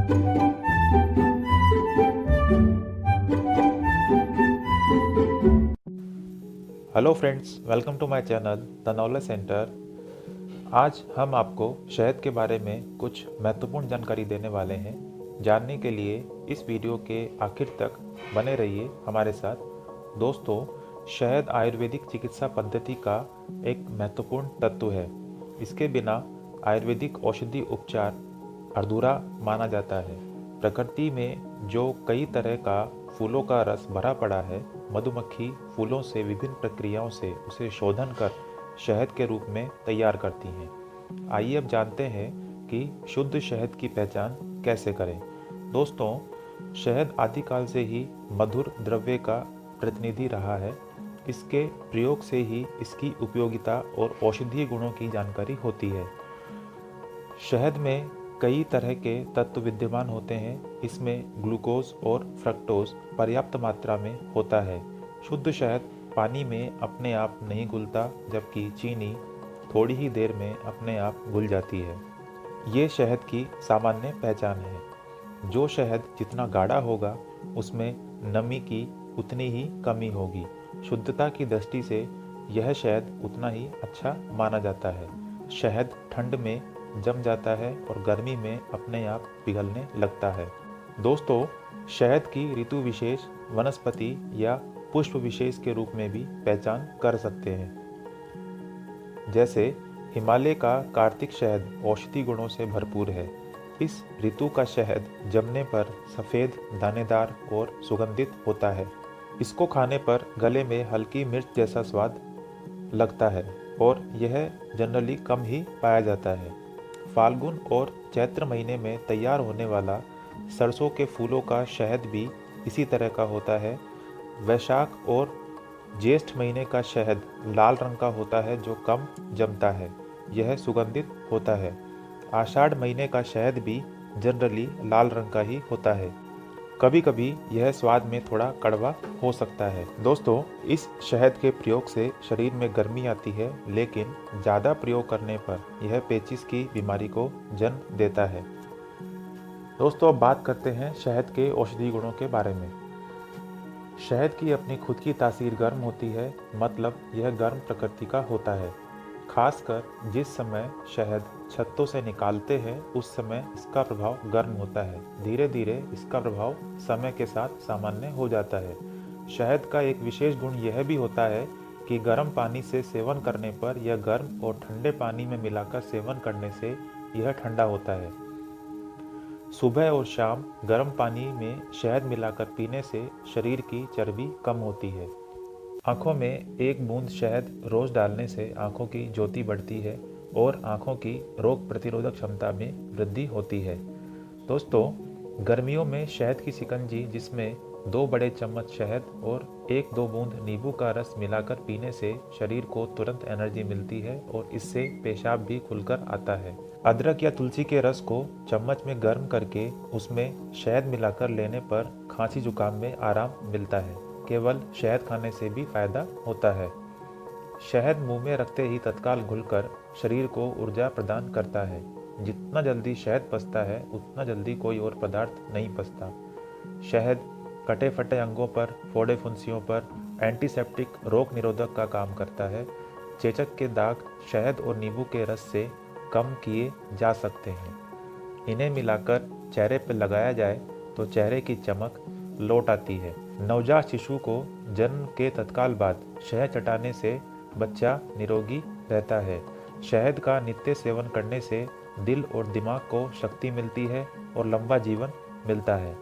Hello friends, welcome to my channel the knowledge centre. आज हम आपको शहद के बारे में कुछ महत्वपूर्ण जानकारी देने वाले हैं। जानने के लिए इस वीडियो के आखिर तक बने रहिए हमारे साथ। दोस्तों, शहद आयुर्वेदिक चिकित्सा पद्धति का एक महत्वपूर्ण तत्व है। इसके बिना आयुर्वेदिक औषधि उपचार अधूरा माना जाता है। प्रकृति में जो कई तरह का फूलों का रस भरा पड़ा है, मधुमक्खी फूलों से विभिन्न प्रक्रियाओं से उसे शोधन कर शहद के रूप में तैयार करती हैं। आइए अब जानते हैं कि शुद्ध शहद की पहचान कैसे करें। दोस्तों, शहद आदिकाल से ही मधुर द्रव्य का प्रतिनिधि रहा है। इसके प्रयोग से ही इसकी उपयोगिता और औषधीय गुणों की जानकारी होती है। शहद में कई तरह के तत्व विद्यमान होते हैं। इसमें ग्लूकोज और फ्रक्टोज पर्याप्त मात्रा में होता है। शुद्ध शहद पानी में अपने आप नहीं घुलता, जबकि चीनी थोड़ी ही देर में अपने आप घुल जाती है। ये शहद की सामान्य पहचान है। जो शहद जितना गाढ़ा होगा, उसमें नमी की उतनी ही कमी होगी। शुद्धता की दृष्टि से यह शहद उतना ही अच्छा माना जाता है। शहद ठंड में जम जाता है और गर्मी में अपने आप पिघलने लगता है। दोस्तों, शहद की ऋतु विशेष, वनस्पति या पुष्प विशेष के रूप में भी पहचान कर सकते हैं। जैसे हिमालय का कार्तिक शहद औषधि गुणों से भरपूर है। इस ऋतु का शहद जमने पर सफ़ेद, दानेदार और सुगंधित होता है। इसको खाने पर गले में हल्की मिर्च जैसा स्वाद लगता है और यह जनरली कम ही पाया जाता है। फाल्गुन और चैत्र महीने में तैयार होने वाला सरसों के फूलों का शहद भी इसी तरह का होता है। वैशाख और ज्येष्ठ महीने का शहद लाल रंग का होता है, जो कम जमता है। यह सुगंधित होता है। आषाढ़ महीने का शहद भी जनरली लाल रंग का ही होता है। कभी कभी यह स्वाद में थोड़ा कड़वा हो सकता है। दोस्तों, इस शहद के प्रयोग से शरीर में गर्मी आती है, लेकिन ज़्यादा प्रयोग करने पर यह पेचिश की बीमारी को जन्म देता है। दोस्तों, अब बात करते हैं शहद के औषधीय गुणों के बारे में। शहद की अपनी खुद की तासीर गर्म होती है, मतलब यह गर्म प्रकृति का होता है। खासकर जिस समय शहद छत्तों से निकालते हैं, उस समय इसका प्रभाव गर्म होता है। धीरे धीरे इसका प्रभाव समय के साथ सामान्य हो जाता है। शहद का एक विशेष गुण यह भी होता है कि गर्म पानी से सेवन करने पर यह गर्म और ठंडे पानी में मिलाकर सेवन करने से यह ठंडा होता है। सुबह और शाम गर्म पानी में शहद मिलाकर पीने से शरीर की चर्बी कम होती है। आँखों में एक बूंद शहद रोज़ डालने से आँखों की ज्योति बढ़ती है और आँखों की रोग प्रतिरोधक क्षमता में वृद्धि होती है। दोस्तों, गर्मियों में शहद की शिकंजी, जिसमें 2 बड़े चम्मच शहद और 1-2 बूंद नींबू का रस मिलाकर पीने से शरीर को तुरंत एनर्जी मिलती है और इससे पेशाब भी खुलकर आता है। अदरक या तुलसी के रस को चम्मच में गर्म करके उसमें शहद मिलाकर लेने पर खांसी जुकाम में आराम मिलता है। केवल शहद खाने से भी फायदा होता है। शहद मुंह में रखते ही तत्काल घुलकर शरीर को ऊर्जा प्रदान करता है। जितना जल्दी शहद पचता है, उतना जल्दी कोई और पदार्थ नहीं पचता। शहद कटे फटे अंगों पर, फोड़े फुंसियों पर एंटीसेप्टिक रोग निरोधक का काम करता है। चेचक के दाग शहद और नींबू के रस से कम किए जा सकते हैं। इन्हें मिलाकर चेहरे पर लगाया जाए तो चेहरे की चमक लौट आती है। नवजात शिशु को जन्म के तत्काल बाद शहद चटाने से बच्चा निरोगी रहता है। शहद का नित्य सेवन करने से दिल और दिमाग को शक्ति मिलती है और लंबा जीवन मिलता है।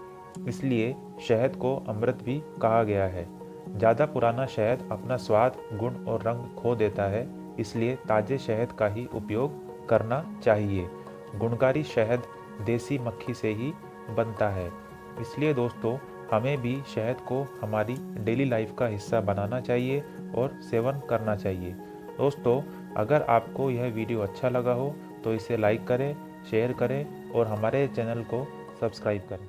इसलिए शहद को अमृत भी कहा गया है। ज़्यादा पुराना शहद अपना स्वाद, गुण और रंग खो देता है, इसलिए ताज़े शहद का ही उपयोग करना चाहिए। गुणकारी शहद देसी मक्खी से ही बनता है। इसलिए दोस्तों, हमें भी शहद को हमारी डेली लाइफ का हिस्सा बनाना चाहिए और सेवन करना चाहिए। दोस्तों, अगर आपको यह वीडियो अच्छा लगा हो तो इसे लाइक करें, शेयर करें और हमारे चैनल को सब्सक्राइब करें।